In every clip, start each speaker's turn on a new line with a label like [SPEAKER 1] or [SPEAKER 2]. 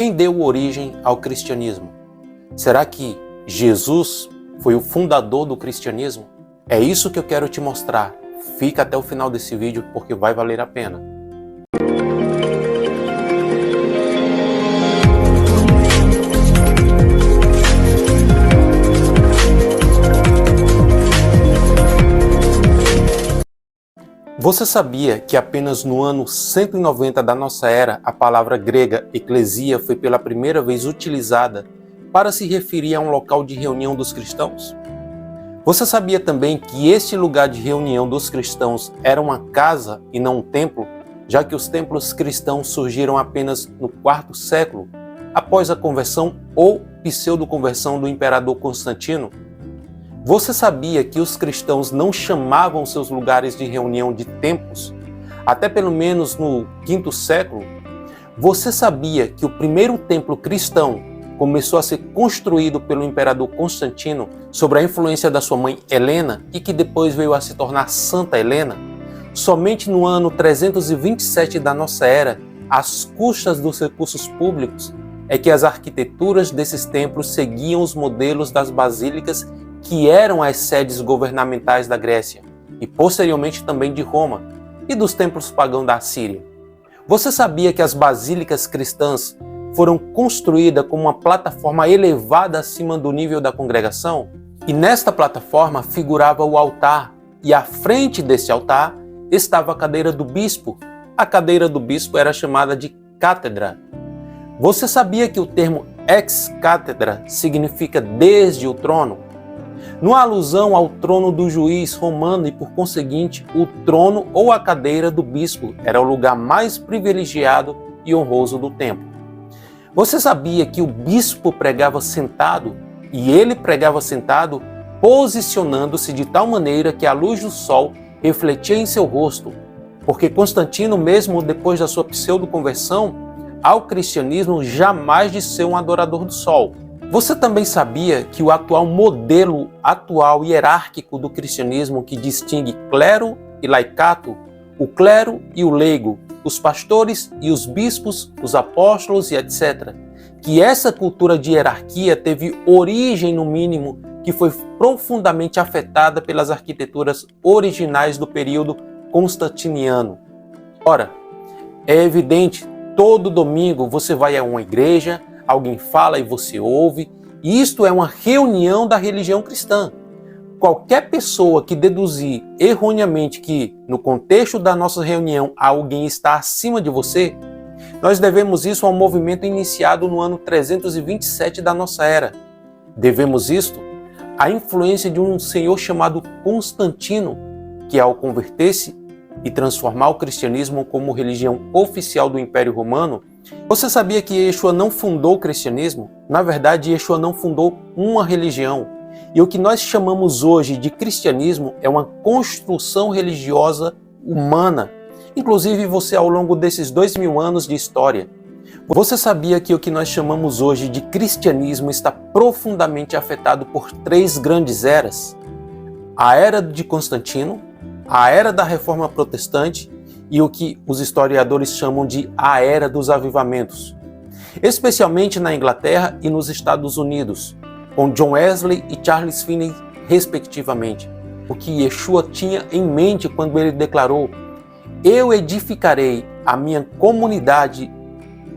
[SPEAKER 1] Quem deu origem ao cristianismo? Será que Jesus foi o fundador do cristianismo? É isso que eu quero te mostrar. Fica até o final desse vídeo porque vai valer a pena. Você sabia que apenas no ano 190 da nossa era, a palavra grega eclesia foi pela primeira vez utilizada para se referir a um local de reunião dos cristãos? Você sabia também que este lugar de reunião dos cristãos era uma casa e não um templo, já que os templos cristãos surgiram apenas no IV século, após a conversão ou pseudo-conversão do imperador Constantino? Você sabia que os cristãos não chamavam seus lugares de reunião de templos, até pelo menos no V século? Você sabia que o primeiro templo cristão começou a ser construído pelo imperador Constantino sob a influência da sua mãe Helena e que depois veio a se tornar Santa Helena? Somente no ano 327 da nossa era, às custas dos recursos públicos, é que as arquiteturas desses templos seguiam os modelos das basílicas que eram as sedes governamentais da Grécia e posteriormente também de Roma e dos templos pagãos da Síria. Você sabia que as basílicas cristãs foram construídas como uma plataforma elevada acima do nível da congregação? E nesta plataforma figurava o altar e à frente desse altar estava a cadeira do bispo. A cadeira do bispo era chamada de cátedra. Você sabia que o termo ex-cátedra significa desde o trono? Numa alusão ao trono do juiz romano e, por conseguinte, o trono ou a cadeira do bispo era o lugar mais privilegiado e honroso do templo. Você sabia que o bispo pregava sentado e ele pregava sentado posicionando-se de tal maneira que a luz do sol refletia em seu rosto, porque Constantino, mesmo depois da sua pseudo-conversão ao cristianismo, jamais disse ser um adorador do sol. Você também sabia que o atual modelo hierárquico do cristianismo que distingue clero e laicato, o clero e o leigo, os pastores e os bispos, os apóstolos e etc., que essa cultura de hierarquia teve origem, no mínimo, que foi profundamente afetada pelas arquiteturas originais do período constantiniano? Ora, é evidente, todo domingo você vai a uma igreja, alguém fala e você ouve, e isto é uma reunião da religião cristã. Qualquer pessoa que deduzir erroneamente que, no contexto da nossa reunião, alguém está acima de você, nós devemos isso a um movimento iniciado no ano 327 da nossa era. Devemos isto à influência de um senhor chamado Constantino, que ao converter-se e transformar o cristianismo como religião oficial do Império Romano. Você sabia que Yeshua não fundou o cristianismo? Na verdade, Yeshua não fundou uma religião. E o que nós chamamos hoje de cristianismo é uma construção religiosa humana. Inclusive você, ao longo desses 2000 anos de história. Você sabia que o que nós chamamos hoje de cristianismo está profundamente afetado por três grandes eras? A era de Constantino, a era da Reforma Protestante e o que os historiadores chamam de a Era dos Avivamentos, especialmente na Inglaterra e nos Estados Unidos, com John Wesley e Charles Finney, respectivamente. O que Yeshua tinha em mente quando ele declarou: "Eu edificarei a minha comunidade",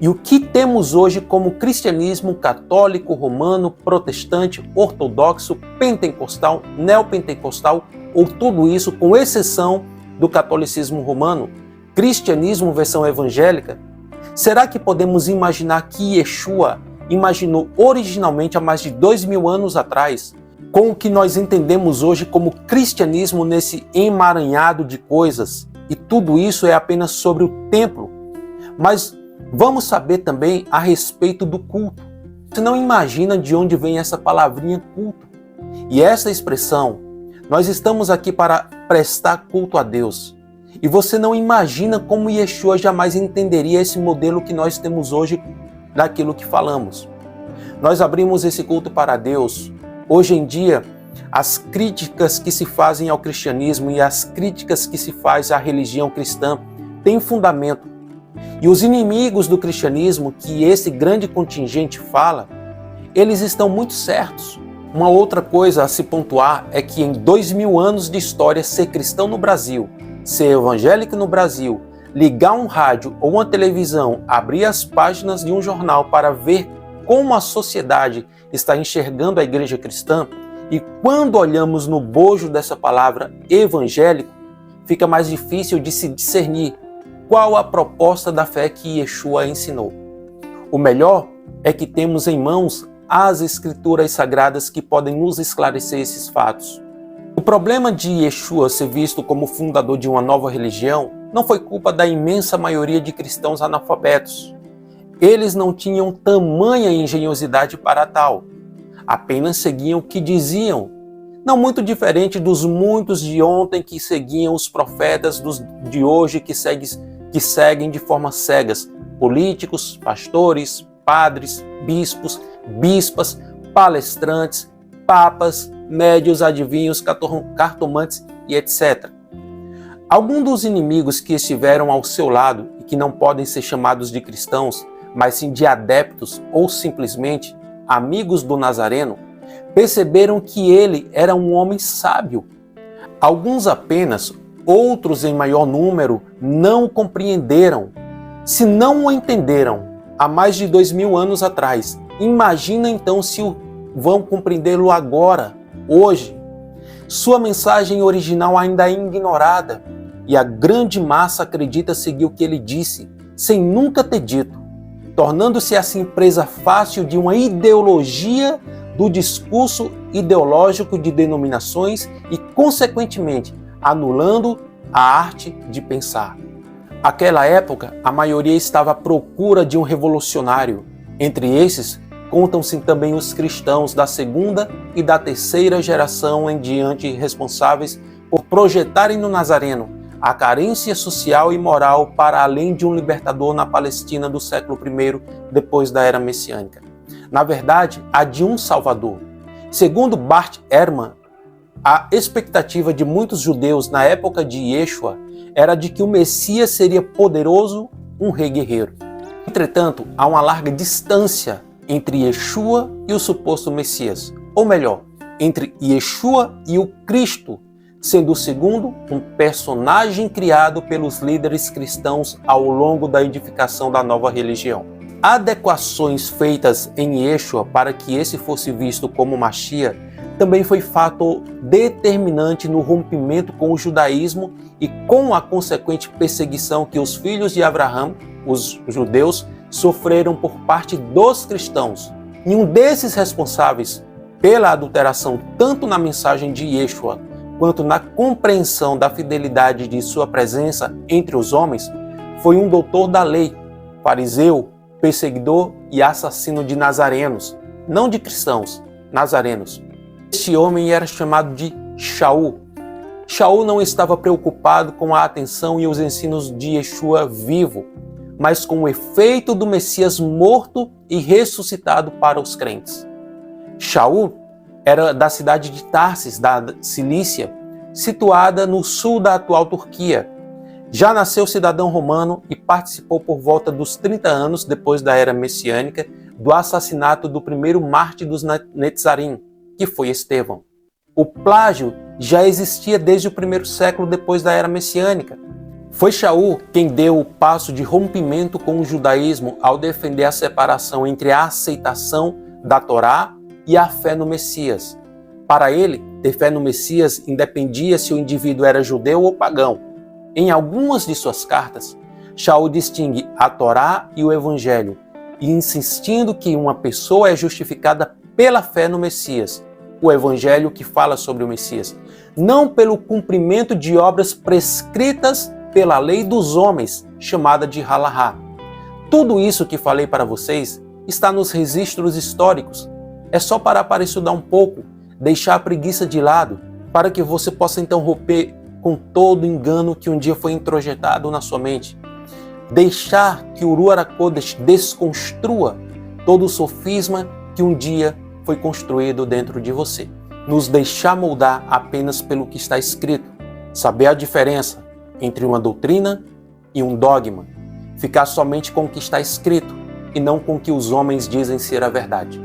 [SPEAKER 1] e o que temos hoje como cristianismo católico, romano, protestante, ortodoxo, pentecostal, neopentecostal, ou tudo isso com exceção do catolicismo romano, cristianismo versão evangélica? Será que podemos imaginar que Yeshua imaginou originalmente há mais de 2000 anos atrás, com o que nós entendemos hoje como cristianismo nesse emaranhado de coisas? E tudo isso é apenas sobre o templo. Mas vamos saber também a respeito do culto. Você não imagina de onde vem essa palavrinha culto. E essa expressão, nós estamos aqui para prestar culto a Deus. E você não imagina como Yeshua jamais entenderia esse modelo que nós temos hoje daquilo que falamos. Nós abrimos esse culto para Deus. Hoje em dia, as críticas que se fazem ao cristianismo e as críticas que se faz à religião cristã têm fundamento. E os inimigos do cristianismo que esse grande contingente fala, eles estão muito certos. Uma outra coisa a se pontuar é que em 2000 anos de história, ser cristão no Brasil, ser evangélico no Brasil, ligar um rádio ou uma televisão, abrir as páginas de um jornal para ver como a sociedade está enxergando a igreja cristã, e quando olhamos no bojo dessa palavra evangélico, fica mais difícil de se discernir qual a proposta da fé que Yeshua ensinou. O melhor é que temos em mãos as Escrituras Sagradas que podem nos esclarecer esses fatos. O problema de Yeshua ser visto como fundador de uma nova religião não foi culpa da imensa maioria de cristãos analfabetos. Eles não tinham tamanha engenhosidade para tal. Apenas seguiam o que diziam, não muito diferente dos muitos de ontem que seguiam os profetas dos de hoje que seguem de forma cegas políticos, pastores, padres, bispos, bispas, palestrantes, papas, médios, adivinhos, cartomantes e etc. Alguns dos inimigos que estiveram ao seu lado e que não podem ser chamados de cristãos, mas sim de adeptos ou simplesmente amigos do Nazareno, perceberam que ele era um homem sábio. Alguns apenas, outros em maior número, não o compreenderam. Se não o entenderam há mais de 2000 anos atrás, imagina então se vão compreendê-lo agora, hoje. Sua mensagem original ainda é ignorada e a grande massa acredita seguir o que ele disse, sem nunca ter dito, tornando-se assim presa fácil de uma ideologia do discurso ideológico de denominações e, consequentemente, anulando a arte de pensar. Naquela época, a maioria estava à procura de um revolucionário. Entre esses, contam-se também os cristãos da segunda e da terceira geração em diante, responsáveis por projetarem no Nazareno a carência social e moral para além de um libertador na Palestina do século I, depois da era messiânica. Na verdade, a de um Salvador. Segundo Bart Ehrman, a expectativa de muitos judeus na época de Yeshua era de que o Messias seria poderoso, um rei guerreiro. Entretanto, há uma larga distância entre Yeshua e o suposto Messias, ou melhor, entre Yeshua e o Cristo, sendo o segundo um personagem criado pelos líderes cristãos ao longo da edificação da nova religião. Adequações feitas em Yeshua para que esse fosse visto como Mashiach também foi fator determinante no rompimento com o judaísmo e com a consequente perseguição que os filhos de Abraão, os judeus, sofreram por parte dos cristãos. E um desses responsáveis pela adulteração tanto na mensagem de Yeshua quanto na compreensão da fidelidade de sua presença entre os homens foi um doutor da lei, fariseu, perseguidor e assassino de nazarenos, não de cristãos, nazarenos. Este homem era chamado de Shaul. Shaul não estava preocupado com a atenção e os ensinos de Yeshua vivo, mas com o efeito do Messias morto e ressuscitado para os crentes. Shaul era da cidade de Tarsis, da Cilícia, situada no sul da atual Turquia. Já nasceu cidadão romano e participou por volta dos 30 anos depois da era messiânica do assassinato do primeiro mártir dos Netzarim, que foi Estevão. O plágio já existia desde o primeiro século depois da era messiânica. Foi Shaul quem deu o passo de rompimento com o judaísmo ao defender a separação entre a aceitação da Torá e a fé no Messias. Para ele, ter fé no Messias independia se o indivíduo era judeu ou pagão. Em algumas de suas cartas, Shaul distingue a Torá e o Evangelho, insistindo que uma pessoa é justificada pela fé no Messias, o Evangelho que fala sobre o Messias, não pelo cumprimento de obras prescritas pela lei dos homens, chamada de Halahá. Tudo isso que falei para vocês está nos registros históricos. É só parar para estudar um pouco, deixar a preguiça de lado, para que você possa então romper com todo engano que um dia foi introjetado na sua mente. Deixar que o Ruach HaKodesh desconstrua todo o sofisma que um dia foi construído dentro de você. Nos deixar moldar apenas pelo que está escrito. Saber a diferença entre uma doutrina e um dogma. ficar somente com o que está escrito e não com o que os homens dizem ser a verdade.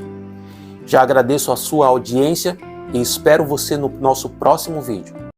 [SPEAKER 1] Já agradeço a sua audiência e espero você no nosso próximo vídeo.